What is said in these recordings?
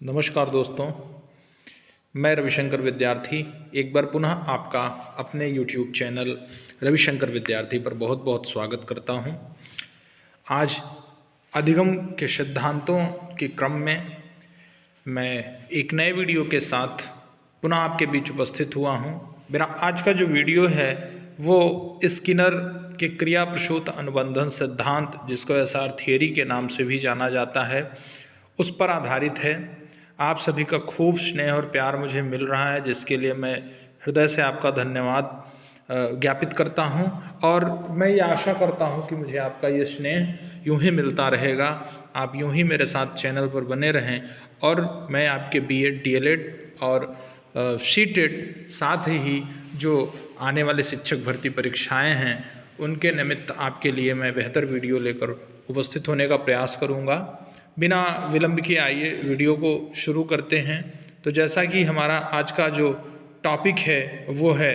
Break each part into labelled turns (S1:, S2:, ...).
S1: नमस्कार दोस्तों, मैं रविशंकर विद्यार्थी एक बार पुनः आपका अपने YouTube चैनल रविशंकर विद्यार्थी पर बहुत बहुत स्वागत करता हूं। आज अधिगम के सिद्धांतों के क्रम में मैं एक नए वीडियो के साथ पुनः आपके बीच उपस्थित हुआ हूं। मेरा आज का जो वीडियो है वो स्किनर के क्रिया प्रसूत अनुबंधन सिद्धांत, जिसको एसआर थियरी के नाम से भी जाना जाता है, उस पर आधारित है। आप सभी का खूब स्नेह और प्यार मुझे मिल रहा है, जिसके लिए मैं हृदय से आपका धन्यवाद ज्ञापित करता हूं। और मैं ये आशा करता हूं कि मुझे आपका ये स्नेह यूं ही मिलता रहेगा, आप यूं ही मेरे साथ चैनल पर बने रहें और मैं आपके बीएड, डीएलएड और सीटेट, साथ ही जो आने वाले शिक्षक भर्ती परीक्षाएं हैं उनके निमित्त आपके लिए मैं बेहतर वीडियो लेकर उपस्थित होने का प्रयास करूंगा। बिना विलंब के आइए वीडियो को शुरू करते हैं। तो जैसा कि हमारा आज का जो टॉपिक है वो है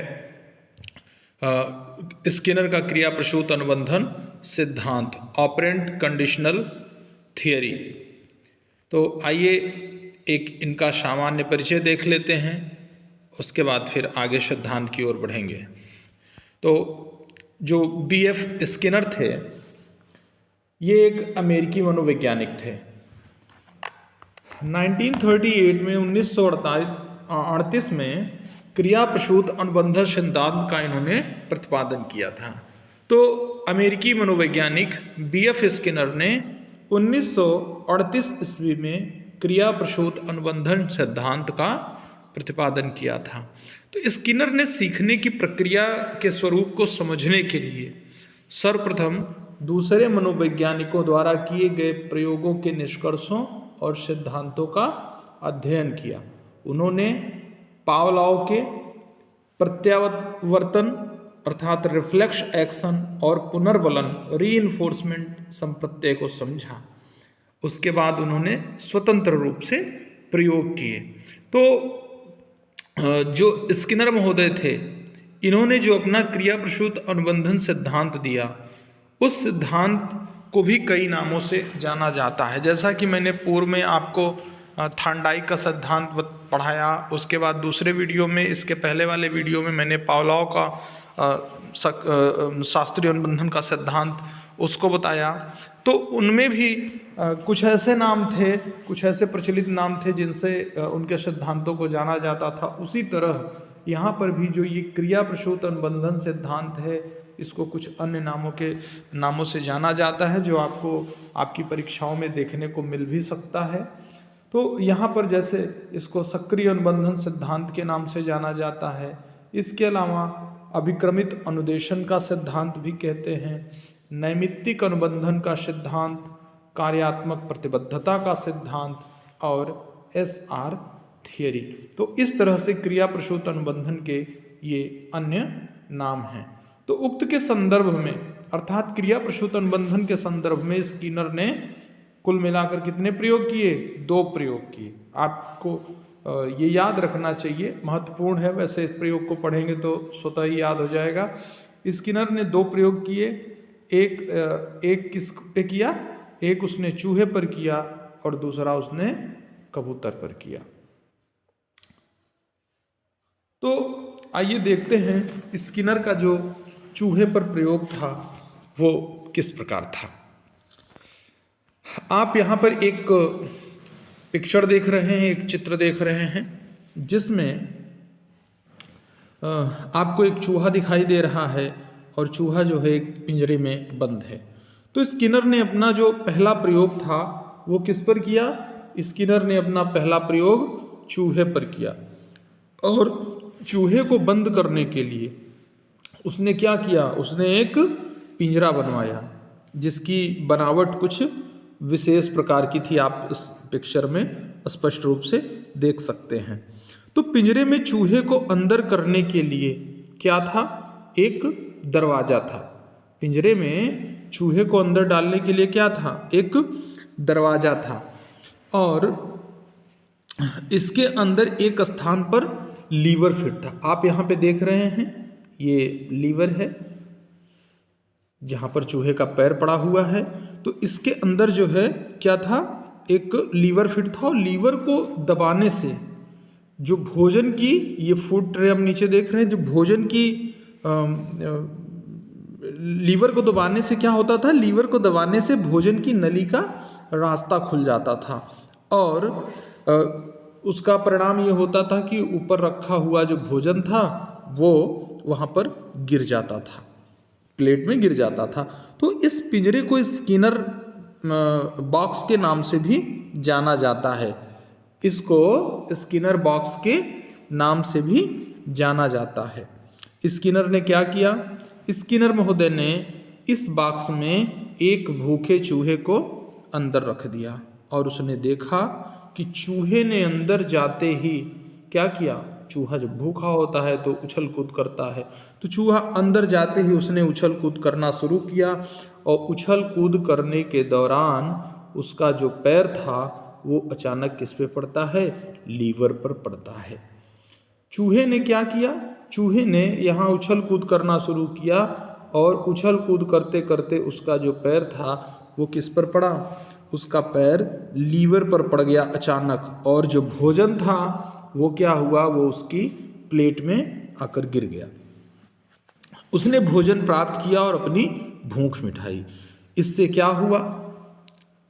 S1: स्किनर का क्रिया प्रसूत अनुबंधन सिद्धांत, ऑपरेंट कंडीशनल थियरी। तो आइए एक इनका सामान्य परिचय देख लेते हैं, उसके बाद फिर आगे सिद्धांत की ओर बढ़ेंगे। तो जो बीएफ स्किनर थे ये एक अमेरिकी मनोवैज्ञानिक थे। 1938 में 1938 में क्रिया प्रसूत अनुबंधन सिद्धांत का इन्होंने प्रतिपादन किया था। तो अमेरिकी मनोवैज्ञानिक बीएफ स्किनर ने 1938 ईस्वी में क्रिया प्रसूत अनुबंधन सिद्धांत का प्रतिपादन किया था। तो स्किनर ने सीखने की प्रक्रिया के स्वरूप को समझने के लिए सर्वप्रथम दूसरे मनोवैज्ञानिकों द्वारा किए गए प्रयोगों के निष्कर्षों और सिद्धांतों का अध्ययन किया। उन्होंने पावलोव के प्रत्यावर्तन अर्थात रिफ्लेक्स एक्शन और पुनर्बलन रीइंफोर्समेंट संप्रत्यय को समझा। उसके बाद उन्होंने स्वतंत्र रूप से प्रयोग किए। तो जो स्किनर महोदय थे, इन्होंने जो अपना क्रिया प्रसूत अनुबंधन सिद्धांत दिया, उस सिद्धांत को भी कई नामों से जाना जाता है। जैसा कि मैंने पूर्व में आपको थांडाई का सिद्धांत पढ़ाया, उसके बाद दूसरे वीडियो में, इसके पहले वाले वीडियो में मैंने पावलोव का शास्त्रीय अनुबंधन का सिद्धांत उसको बताया। तो उनमें भी कुछ ऐसे नाम थे, कुछ ऐसे प्रचलित नाम थे जिनसे उनके सिद्धांतों को जाना जाता था। उसी तरह यहाँ पर भी जो ये क्रिया प्रसूत अनुबंधन सिद्धांत है, इसको कुछ अन्य नामों से जाना जाता है, जो आपको आपकी परीक्षाओं में देखने को मिल भी सकता है। तो यहाँ पर जैसे इसको सक्रिय अनुबंधन सिद्धांत के नाम से जाना जाता है। इसके अलावा अभिक्रमित अनुदेशन का सिद्धांत भी कहते हैं, नैमित्तिक अनुबंधन का सिद्धांत, कार्यात्मक प्रतिबद्धता का सिद्धांत और एसआर थियरी। तो इस तरह से क्रिया प्रसूत अनुबंधन के ये अन्य नाम हैं। तो उक्त के संदर्भ में अर्थात क्रिया प्रसूत अनुबंधन के संदर्भ में स्किनर ने कुल मिलाकर कितने प्रयोग किए? 2 प्रयोग किए। आपको ये याद रखना चाहिए, महत्वपूर्ण है। वैसे इस प्रयोग को पढ़ेंगे तो स्वतः ही याद हो जाएगा। स्किनर ने 2 प्रयोग किए। एक किस पे किया? एक उसने चूहे पर किया और दूसरा उसने कबूतर पर किया। तो आइए देखते हैं स्किनर का जो चूहे पर प्रयोग था वो किस प्रकार था। आप यहाँ पर एक पिक्चर देख रहे हैं, एक चित्र देख रहे हैं, जिसमें आपको एक चूहा दिखाई दे रहा है और चूहा जो है एक पिंजरे में बंद है। तो स्किनर ने अपना जो पहला प्रयोग था वो किस पर किया? स्किनर ने अपना पहला प्रयोग चूहे पर किया और चूहे को बंद करने के लिए उसने क्या किया? उसने एक पिंजरा बनवाया जिसकी बनावट कुछ विशेष प्रकार की थी। आप इस पिक्चर में स्पष्ट रूप से देख सकते हैं। तो पिंजरे में चूहे को अंदर करने के लिए क्या था? एक दरवाजा था। पिंजरे में चूहे को अंदर डालने के लिए क्या था? एक दरवाजा था और इसके अंदर एक स्थान पर लीवर फिट था। आप यहाँ पे देख रहे हैं, ये लीवर है जहाँ पर चूहे का पैर पड़ा हुआ है। तो इसके अंदर जो है क्या था? एक लीवर फिट था और लीवर को दबाने से जो भोजन की, ये फूड ट्रे हम नीचे देख रहे हैं, जो भोजन की लीवर को दबाने से क्या होता था, लीवर को दबाने से भोजन की नली का रास्ता खुल जाता था और उसका परिणाम ये होता था कि ऊपर रखा हुआ जो भोजन था वो वहाँ पर गिर जाता था, प्लेट में गिर जाता था। तो इस पिंजरे को स्किनर बॉक्स के नाम से भी जाना जाता है, इसको स्किनर बॉक्स के नाम से भी जाना जाता है। स्किनर ने क्या किया, स्किनर महोदय ने इस बॉक्स में एक भूखे चूहे को अंदर रख दिया और उसने देखा कि चूहे ने अंदर जाते ही क्या किया, चूहा जब भूखा होता है तो उछल कूद करता है, तो चूहा अंदर जाते ही उसने उछल कूद करना शुरू किया और उछल कूद करने के दौरान उसका जो पैर था वो अचानक किस पे पड़ता है, लीवर पर पड़ता है। चूहे ने क्या किया, चूहे ने यहाँ उछल कूद करना शुरू किया और उछल कूद करते करते उसका जो पैर था वो किस पर पड़ा, उसका पैर लीवर पर पड़ गया अचानक, और जो भोजन था वो क्या हुआ, वो उसकी प्लेट में आकर गिर गया। उसने भोजन प्राप्त किया और अपनी भूख मिटाई। इससे क्या हुआ,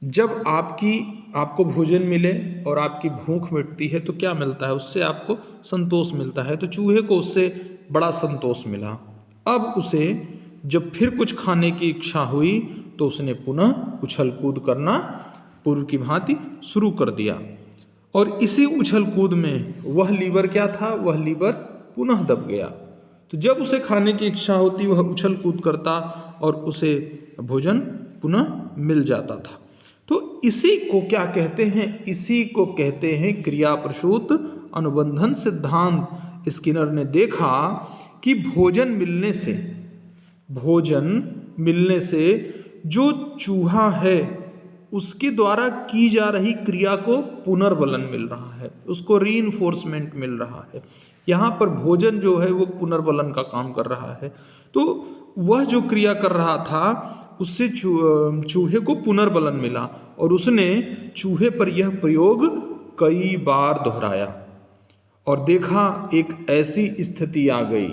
S1: जब आपको भोजन मिले और आपकी भूख मिटती है तो क्या मिलता है, उससे आपको संतोष मिलता है। तो चूहे को उससे बड़ा संतोष मिला। अब उसे जब फिर कुछ खाने की इच्छा हुई तो उसने पुनः उछल कूद करना पूर्व की भांति शुरू कर दिया और इसी उछल कूद में वह लीवर क्या था, वह लीवर पुनः दब गया। तो जब उसे खाने की इच्छा होती वह उछल कूद करता और उसे भोजन पुनः मिल जाता था। तो इसी को क्या कहते हैं, इसी को कहते हैं क्रिया प्रसूत अनुबंधन सिद्धांत। स्किनर ने देखा कि भोजन मिलने से जो चूहा है उसके द्वारा की जा रही क्रिया को पुनर्बलन मिल रहा है, उसको रीइंफोर्समेंट मिल रहा है। यहाँ पर भोजन जो है वो पुनर्बलन का काम कर रहा है। तो वह जो क्रिया कर रहा था उससे चूहे को पुनर्बलन मिला और उसने चूहे पर यह प्रयोग कई बार दोहराया और देखा एक ऐसी स्थिति आ गई,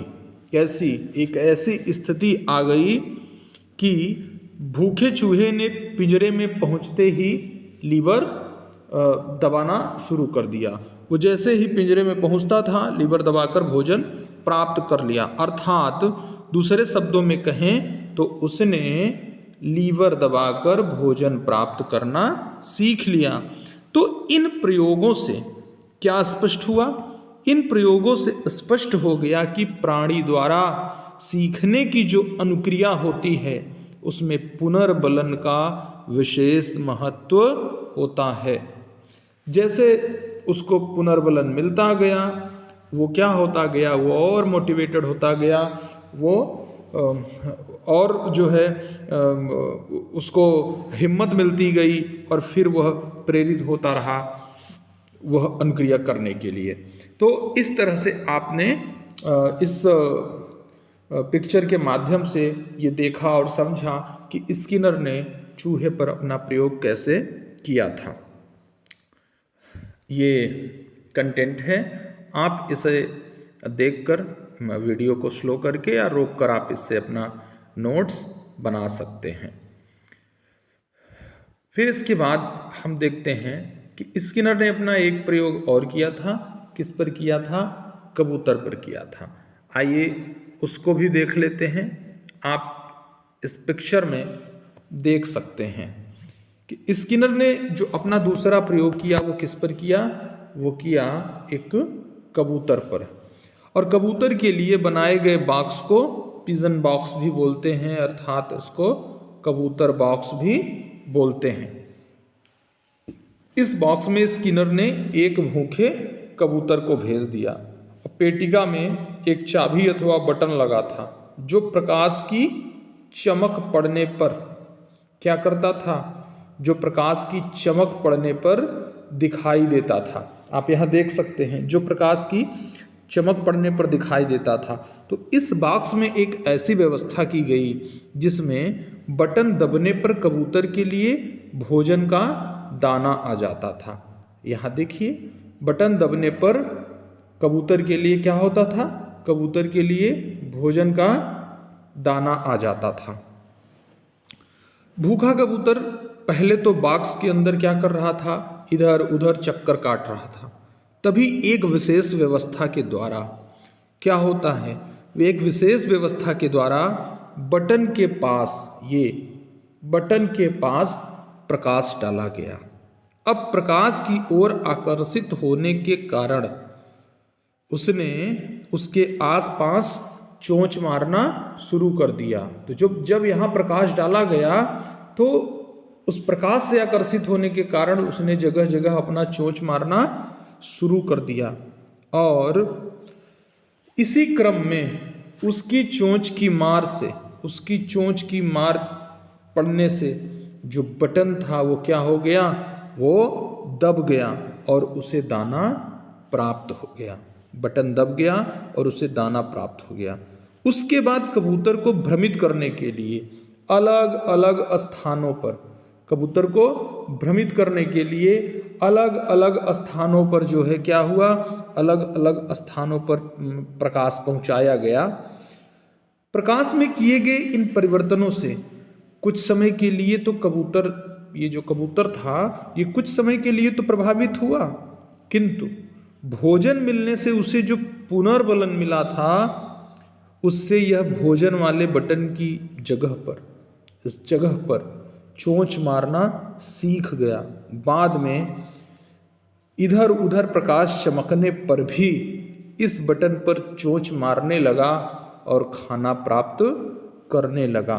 S1: कैसी, एक ऐसी स्थिति आ गई कि भूखे चूहे ने पिंजरे में पहुंचते ही लीवर दबाना शुरू कर दिया। वो जैसे ही पिंजरे में पहुंचता था लीवर दबाकर भोजन प्राप्त कर लिया। अर्थात दूसरे शब्दों में कहें तो उसने लीवर दबाकर भोजन प्राप्त करना सीख लिया। तो इन प्रयोगों से क्या स्पष्ट हुआ, इन प्रयोगों से स्पष्ट हो गया कि प्राणी द्वारा सीखने की जो अनुक्रिया होती है उसमें पुनर्बलन का विशेष महत्व होता है। जैसे उसको पुनर्बलन मिलता गया वो क्या होता गया, वो और मोटिवेटेड होता गया, वो और जो है उसको हिम्मत मिलती गई और फिर वह प्रेरित होता रहा वह अनुक्रिया करने के लिए। तो इस तरह से आपने इस पिक्चर के माध्यम से ये देखा और समझा कि स्किनर ने चूहे पर अपना प्रयोग कैसे किया था। ये कंटेंट है, आप इसे देखकर वीडियो को स्लो करके या रोककर आप इससे अपना नोट्स बना सकते हैं। फिर इसके बाद हम देखते हैं कि स्किनर ने अपना एक प्रयोग और किया था। किस पर किया था, कबूतर पर किया था। आइए उसको भी देख लेते हैं। आप इस पिक्चर में देख सकते हैं कि स्किनर ने जो अपना दूसरा प्रयोग किया वो किस पर किया, वो किया एक कबूतर पर। और कबूतर के लिए बनाए गए बॉक्स को पिजन बॉक्स भी बोलते हैं, अर्थात उसको कबूतर बॉक्स भी बोलते हैं। इस बॉक्स में स्किनर ने एक भूखे कबूतर को भेज दिया। पेटिका में एक चाबी अथवा बटन लगा था जो प्रकाश की चमक पड़ने पर क्या करता था, जो प्रकाश की चमक पड़ने पर दिखाई देता था। आप यहाँ देख सकते हैं जो प्रकाश की चमक पड़ने पर दिखाई देता था। तो इस बॉक्स में एक ऐसी व्यवस्था की गई जिसमें बटन दबने पर कबूतर के लिए भोजन का दाना आ जाता था। यहाँ देखिए बटन दबने पर कबूतर के लिए क्या होता था, कबूतर के लिए भोजन का दाना आ जाता था। भूखा कबूतर पहले तो बॉक्स के अंदर क्या कर रहा था, इधर उधर चक्कर काट रहा था। तभी एक विशेष व्यवस्था के द्वारा क्या होता है, एक विशेष व्यवस्था के द्वारा बटन के पास, ये बटन के पास प्रकाश डाला गया। अब प्रकाश की ओर आकर्षित होने के कारण उसने उसके आसपास चोंच मारना शुरू कर दिया। तो जब यहाँ प्रकाश डाला गया तो उस प्रकाश से आकर्षित होने के कारण उसने जगह जगह अपना चोंच मारना शुरू कर दिया, और इसी क्रम में उसकी चोंच की मार से, उसकी चोंच की मार पड़ने से जो बटन था वो क्या हो गया, वो दब गया और उसे दाना प्राप्त हो गया। बटन दब गया और उसे दाना प्राप्त हो गया। उसके बाद कबूतर को भ्रमित करने के लिए अलग अलग स्थानों पर, कबूतर को भ्रमित करने के लिए अलग अलग स्थानों पर जो है क्या हुआ, अलग अलग स्थानों पर प्रकाश पहुंचाया गया। प्रकाश में किए गए इन परिवर्तनों से कुछ समय के लिए तो कबूतर, ये जो कबूतर था ये कुछ समय के लिए तो प्रभावित हुआ, किंतु भोजन मिलने से उसे जो पुनर्बलन मिला था उससे यह भोजन वाले बटन की जगह पर, इस जगह पर चोंच मारना सीख गया। बाद में इधर उधर प्रकाश चमकने पर भी इस बटन पर चोंच मारने लगा और खाना प्राप्त करने लगा।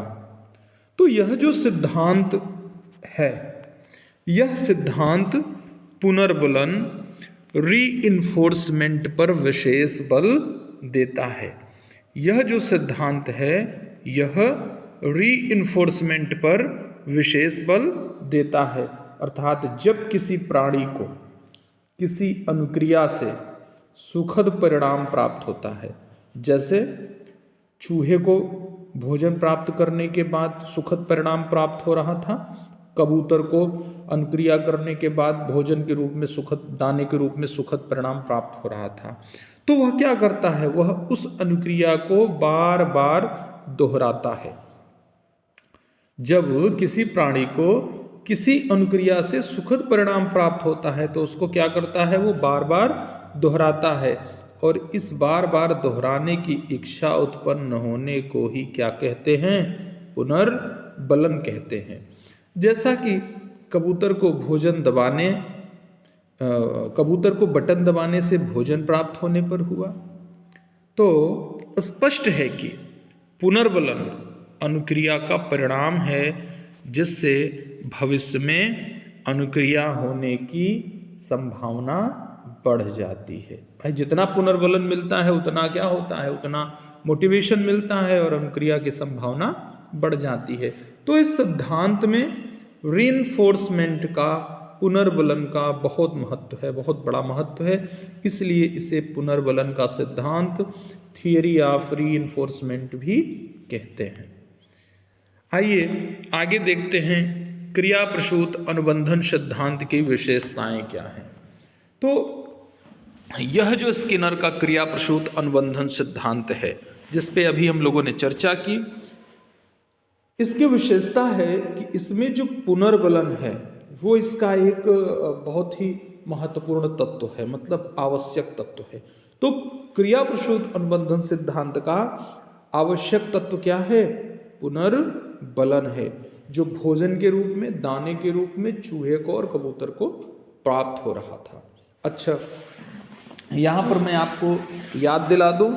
S1: तो यह जो सिद्धांत है, यह सिद्धांत पुनर्बलन, रीइंफोर्समेंट पर विशेष बल देता है। यह जो सिद्धांत है यह रीइंफोर्समेंट पर विशेष बल देता है, अर्थात जब किसी प्राणी को किसी अनुक्रिया से सुखद परिणाम प्राप्त होता है, जैसे चूहे को भोजन प्राप्त करने के बाद सुखद परिणाम प्राप्त हो रहा था, कबूतर को अनुक्रिया करने के बाद भोजन के रूप में सुखद, दाने के रूप में सुखद परिणाम प्राप्त हो रहा था, तो वह क्या करता है, वह उस अनुक्रिया को बार बार दोहराता है। जब किसी प्राणी को किसी अनुक्रिया से सुखद परिणाम प्राप्त होता है तो उसको क्या करता है, वो बार बार दोहराता है, और इस बार बार दोहराने की इच्छा उत्पन्न होने को ही क्या कहते हैं, पुनर्बलन कहते हैं। जैसा कि कबूतर को भोजन दबाने, कबूतर को बटन दबाने से भोजन प्राप्त होने पर हुआ, तो स्पष्ट है कि पुनर्बलन अनुक्रिया का परिणाम है जिससे भविष्य में अनुक्रिया होने की संभावना बढ़ जाती है। भाई जितना पुनर्बलन मिलता है उतना क्या होता है, उतना मोटिवेशन मिलता है और अनुक्रिया की संभावना बढ़ जाती है। तो इस सिद्धांत में रीइंफोर्समेंट का, पुनर्बलन का बहुत महत्व है, बहुत बड़ा महत्व है, इसलिए इसे पुनर्बलन का सिद्धांत, थियरी ऑफ रीइंफोर्समेंट भी कहते हैं। आइए आगे देखते हैं क्रिया प्रसूत अनुबंधन सिद्धांत की विशेषताएं क्या हैं। तो यह जो स्किनर का क्रिया प्रसूत अनुबंधन सिद्धांत है जिस पे अभी हम लोगों ने चर्चा की, इसकी विशेषता है कि इसमें जो पुनर्बलन है वो इसका एक बहुत ही महत्वपूर्ण तत्व है, मतलब आवश्यक तत्व है। तो क्रिया प्रसूत अनुबंधन सिद्धांत का आवश्यक तत्व क्या है, पुनर्बलन है, जो भोजन के रूप में, दाने के रूप में चूहे को और कबूतर को प्राप्त हो रहा था। अच्छा, यहाँ पर मैं आपको याद दिला दूँ,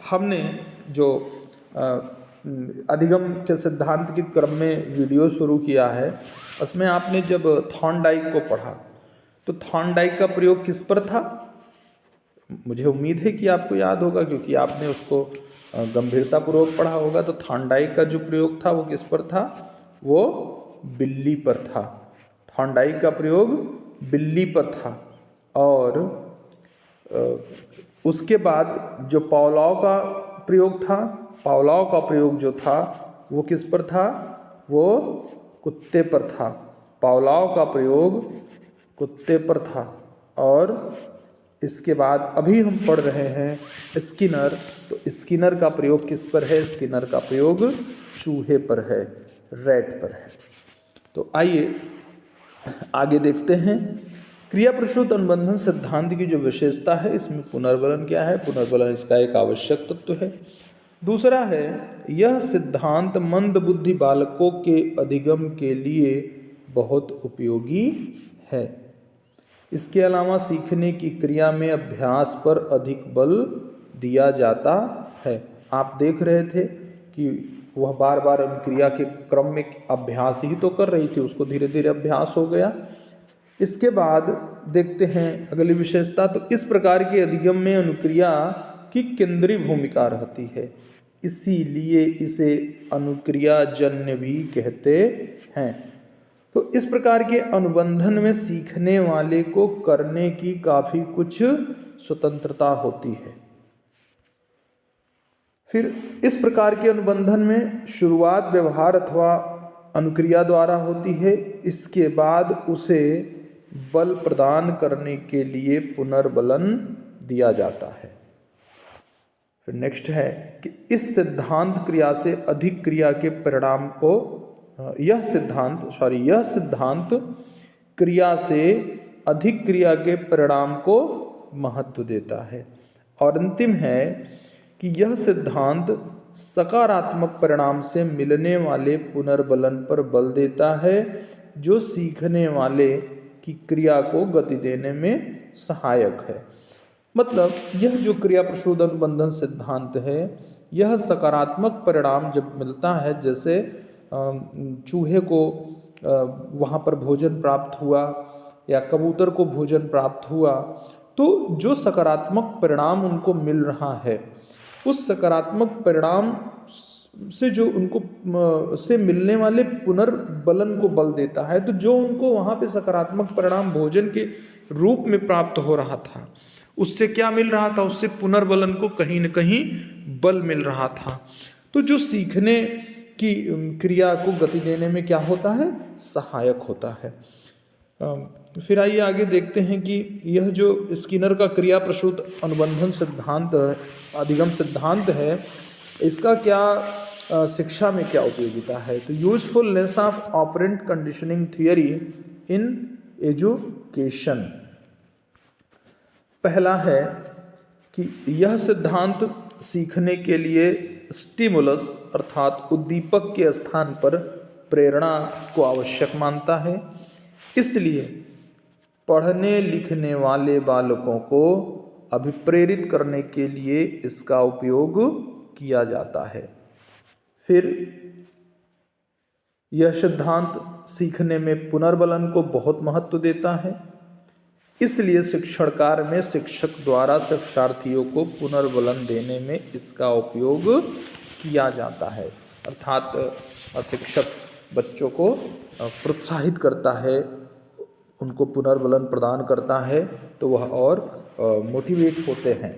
S1: हमने जो अधिगम के सिद्धांत के क्रम में वीडियो शुरू किया है, उसमें आपने जब थॉर्नडाइक को पढ़ा तो थॉर्नडाइक का प्रयोग किस पर था, मुझे उम्मीद है कि आपको याद होगा क्योंकि आपने उसको गंभीरतापूर्वक पढ़ा होगा। तो थॉर्नडाइक का जो प्रयोग था वो किस पर था, वो बिल्ली पर था। थॉर्नडाइक का प्रयोग बिल्ली पर था, और उसके बाद जो पावलोव का प्रयोग था, पावलोव का प्रयोग जो था वो किस पर था, वो कुत्ते पर था। पावलोव का प्रयोग कुत्ते पर था, और इसके बाद अभी हम पढ़ रहे हैं स्किनर, तो स्किनर का प्रयोग किस पर है? स्किनर का प्रयोग चूहे पर है, रैट पर है। तो आइए आगे देखते हैं। क्रिया प्रसूत अनुबंधन सिद्धांत की जो विशेषता है, इसमें पुनर्बलन क्या है? पुनर्बलन इसका एक आवश्यक तत्व है। दूसरा है, यह सिद्धांत मंद बुद्धि बालकों के अधिगम के लिए बहुत उपयोगी है। इसके अलावा सीखने की क्रिया में अभ्यास पर अधिक बल दिया जाता है। आप देख रहे थे कि वह बार बार उन क्रिया के क्रम में अभ्यास ही तो कर रही थी, उसको धीरे धीरे अभ्यास हो गया। इसके बाद देखते हैं अगली विशेषता। तो इस प्रकार के अधिगम में अनुक्रिया की केंद्रीय भूमिका रहती है, इसीलिए इसे अनुक्रियाजन्य भी कहते हैं। तो इस प्रकार के अनुबंधन में सीखने वाले को करने की काफ़ी कुछ स्वतंत्रता होती है। फिर इस प्रकार के अनुबंधन में शुरुआत व्यवहार अथवा अनुक्रिया द्वारा होती है, इसके बाद उसे बल प्रदान करने के लिए पुनर्बलन दिया जाता है। फिर नेक्स्ट है कि इस सिद्धांत क्रिया से अधिक क्रिया के परिणाम को यह सिद्धांत क्रिया से अधिक क्रिया के परिणाम को महत्व देता है। और अंतिम है कि यह सिद्धांत सकारात्मक परिणाम से मिलने वाले पुनर्बलन पर बल देता है, जो सीखने वाले की क्रिया को गति देने में सहायक है। मतलब यह जो क्रिया प्रसूत अनुबंधन सिद्धांत है, यह सकारात्मक परिणाम जब मिलता है, जैसे चूहे को वहाँ पर भोजन प्राप्त हुआ या कबूतर को भोजन प्राप्त हुआ, तो जो सकारात्मक परिणाम उनको मिल रहा है, उस सकारात्मक परिणाम से जो उनको से मिलने वाले पुनर्बलन को बल देता है। तो जो उनको वहाँ पे सकारात्मक परिणाम भोजन के रूप में प्राप्त हो रहा था, उससे क्या मिल रहा था? उससे पुनर्बलन को कहीं न कहीं बल मिल रहा था। तो जो सीखने की क्रिया को गति देने में क्या होता है? सहायक होता है। फिर आइए आगे देखते हैं कि यह जो स्किनर का क्रिया प्रसूत अनुबंधन सिद्धांत अधिगम सिद्धांत है, इसका क्या शिक्षा में क्या उपयोगिता है? तो usefulness of operant conditioning theory in education. पहला है कि यह सिद्धांत सीखने के लिए स्टिमुलस अर्थात उद्दीपक के स्थान पर प्रेरणा को आवश्यक मानता है। इसलिए पढ़ने लिखने वाले बालकों को अभिप्रेरित करने के लिए इसका उपयोग किया जाता है। फिर यह सिद्धांत सीखने में पुनर्बलन को बहुत महत्व देता है, इसलिए शिक्षण कार्य में शिक्षक द्वारा शिक्षार्थियों को पुनर्बलन देने में इसका उपयोग किया जाता है। अर्थात शिक्षक बच्चों को प्रोत्साहित करता है, उनको पुनर्बलन प्रदान करता है, तो वह और मोटिवेट होते हैं।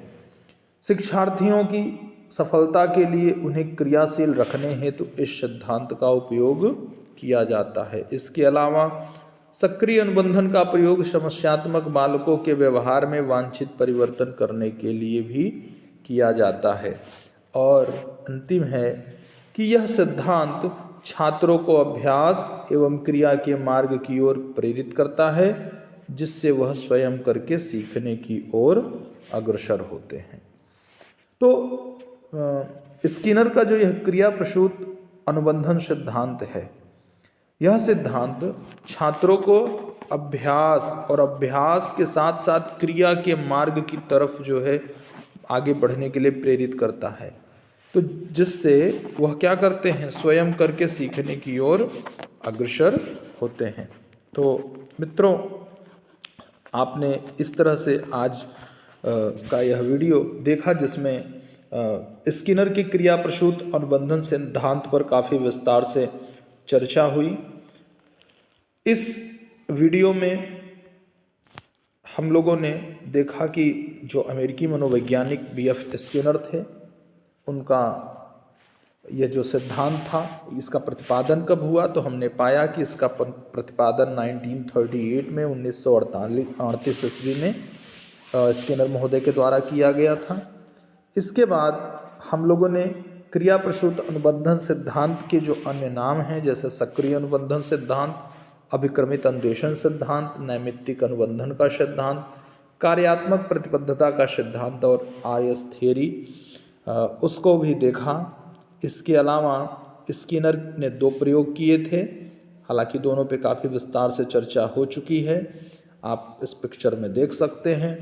S1: शिक्षार्थियों की सफलता के लिए उन्हें क्रियाशील रखने हेतु इस सिद्धांत का उपयोग किया जाता है। इसके अलावा सक्रिय अनुबंधन का प्रयोग समस्यात्मक बालकों के व्यवहार में वांछित परिवर्तन करने के लिए भी किया जाता है। और अंतिम है कि यह सिद्धांत छात्रों को अभ्यास एवं क्रिया के मार्ग की ओर प्रेरित करता है, जिससे वह स्वयं करके सीखने की ओर अग्रसर होते हैं। तो स्किनर का जो यह क्रिया प्रसूत अनुबंधन सिद्धांत है, यह सिद्धांत छात्रों को अभ्यास और अभ्यास के साथ साथ क्रिया के मार्ग की तरफ जो है आगे बढ़ने के लिए प्रेरित करता है, तो जिससे वह क्या करते हैं? स्वयं करके सीखने की ओर अग्रसर होते हैं। तो मित्रों, आपने इस तरह से आज का यह वीडियो देखा, जिसमें स्किनर की क्रिया प्रसूत अनुबंधन सिद्धांत पर काफ़ी विस्तार से चर्चा हुई। इस वीडियो में हम लोगों ने देखा कि जो अमेरिकी मनोवैज्ञानिक B.F. स्किनर थे, उनका ये जो सिद्धांत था इसका प्रतिपादन कब हुआ, तो हमने पाया कि इसका प्रतिपादन 1938 में 1938 ईस्वी में स्किनर महोदय के द्वारा किया गया था। इसके बाद हम लोगों ने क्रिया प्रसूत अनुबंधन सिद्धांत के जो अन्य नाम हैं, जैसे सक्रिय अनुबंधन सिद्धांत, अभिक्रमित अन्वेषण सिद्धांत, नैमित्तिक अनुबंधन का सिद्धांत, कार्यात्मक प्रतिबद्धता का सिद्धांत और आर्यस थियरी, उसको भी देखा। इसके अलावा स्किनर ने 2 प्रयोग किए थे, हालांकि दोनों पे काफ़ी विस्तार से चर्चा हो चुकी है, आप इस पिक्चर में देख सकते हैं।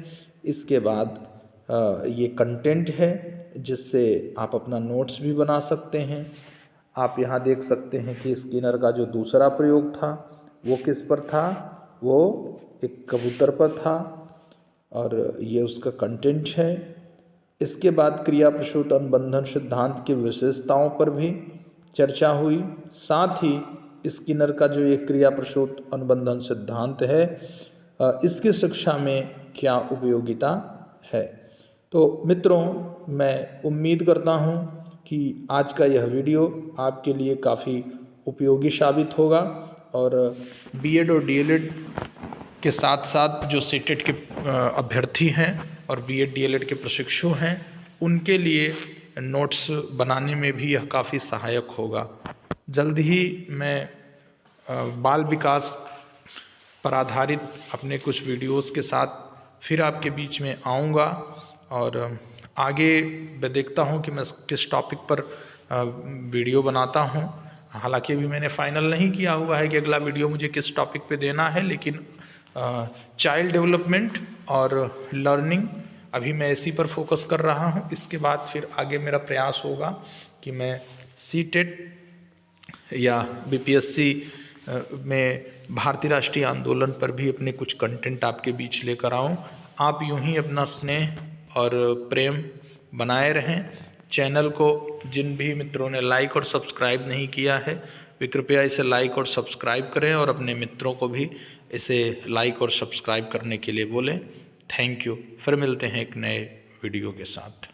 S1: इसके बाद ये कंटेंट है जिससे आप अपना नोट्स भी बना सकते हैं। आप यहाँ देख सकते हैं कि स्किनर का जो दूसरा प्रयोग था वो किस पर था, वो एक कबूतर पर था और ये उसका कंटेंट है। इसके बाद क्रिया प्रसूत अनुबंधन सिद्धांत की विशेषताओं पर भी चर्चा हुई। साथ ही स्किनर का जो ये क्रिया प्रसूत अनुबंधन सिद्धांत है इसकी शिक्षा में क्या उपयोगिता है। तो मित्रों, मैं उम्मीद करता हूँ कि आज का यह वीडियो आपके लिए काफ़ी उपयोगी साबित होगा और बीएड और डीएलएड के साथ साथ जो सीटेट के अभ्यर्थी हैं और बीएड डीएलएड के प्रशिक्षु हैं उनके लिए नोट्स बनाने में भी यह काफ़ी सहायक होगा। जल्द ही मैं बाल विकास पर आधारित अपने कुछ वीडियोस के साथ फिर आपके बीच में आऊँगा और आगे मैं देखता हूँ कि मैं किस टॉपिक पर वीडियो बनाता हूँ। हालांकि अभी मैंने फाइनल नहीं किया हुआ है कि अगला वीडियो मुझे किस टॉपिक पे देना है, लेकिन चाइल्ड डेवलपमेंट और लर्निंग अभी मैं इसी पर फोकस कर रहा हूँ। इसके बाद फिर आगे मेरा प्रयास होगा कि मैं सीटेट या बीपीएससी में भारतीय राष्ट्रीय आंदोलन पर भी अपने कुछ कंटेंट आपके बीच लेकर आऊँ। आप यूं ही अपना स्नेह और प्रेम बनाए रहें। चैनल को जिन भी मित्रों ने लाइक और सब्सक्राइब नहीं किया है वे कृपया इसे लाइक और सब्सक्राइब करें और अपने मित्रों को भी इसे लाइक और सब्सक्राइब करने के लिए बोलें। Thank you. फिर मिलते हैं एक नए वीडियो के साथ।